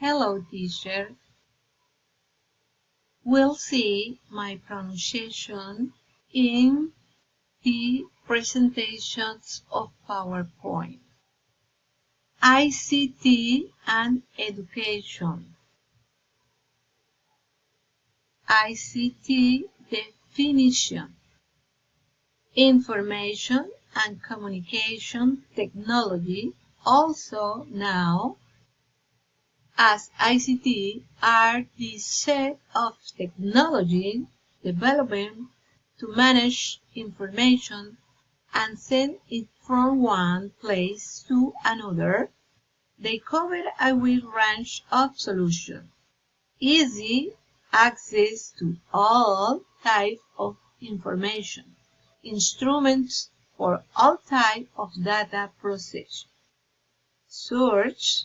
Hello, teacher. We'll see my pronunciation in the presentations of PowerPoint. ICT and education. ICT definition. Information and communication technology, also known as ICT, are the set of technology developed to manage information and send it from one place to another. They cover a wide range of solutions, easy access to all types of information, instruments for all types of data processing, search,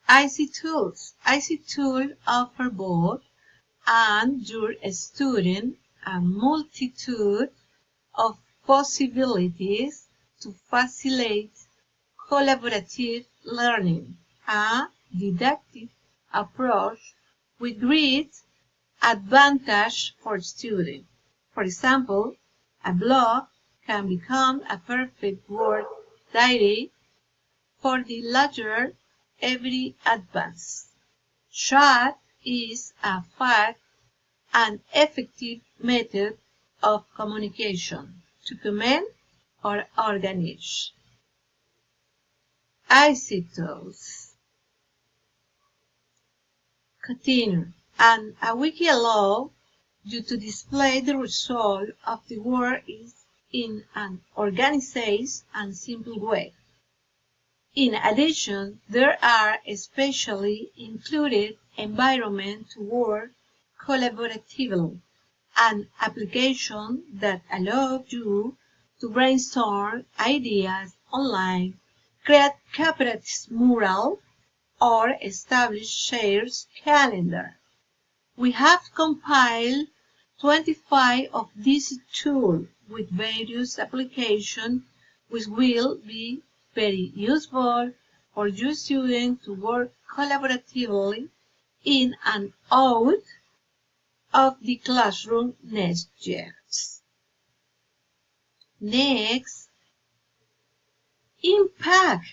IC tools. IC tools offer both and your student a multitude of possibilities to facilitate collaborative learning, a didactic approach with great advantage for students. For example, a blog can become a perfect word diary for the latter every advance. Chat is a fast and effective method of communication to comment or organize. IC tools. Continue. And a wiki allows you to display the result of the work in an organized and simple way. In addition, there are especially included environments to work collaboratively, an application that allows you to brainstorm ideas online, create cooperative mural, or establish shared calendar. We have compiled 25 of these tools with various applications which will be very useful for your students to work collaboratively in and out of the classroom next year. Next, impact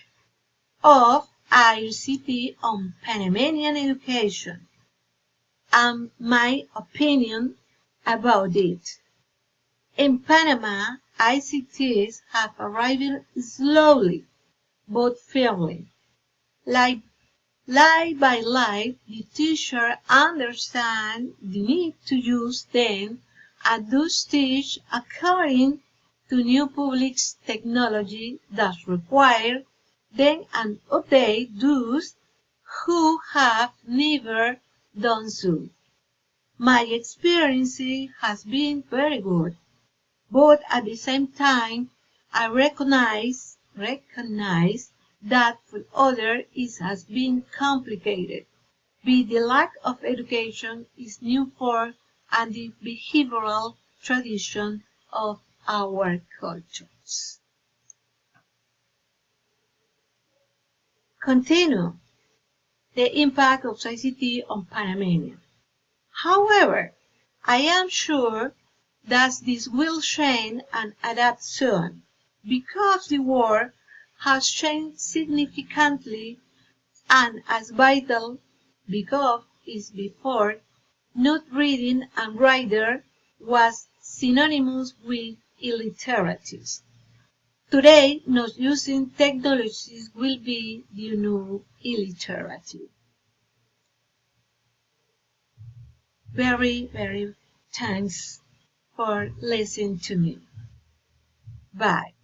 of ICT on Panamanian education and my opinion about it. In Panama, ICTs have arrived slowly but firmly. Lie by lie, the teacher understands the need to use them and does teach according to new public technology that require then an update those who have never done so. My experience has been very good, but at the same time, I recognize that for others it has been complicated. The lack of education is new for and the behavioral tradition of our cultures. Continue. The impact of ICT on Panamanians. However, I am sure that this will change and adapt soon, because the world has changed significantly and as vital because is before, not reading and writing was synonymous with illiteracy. Today, not using technologies will be the new illiteracy. Very, very thanks for listening to me. Bye.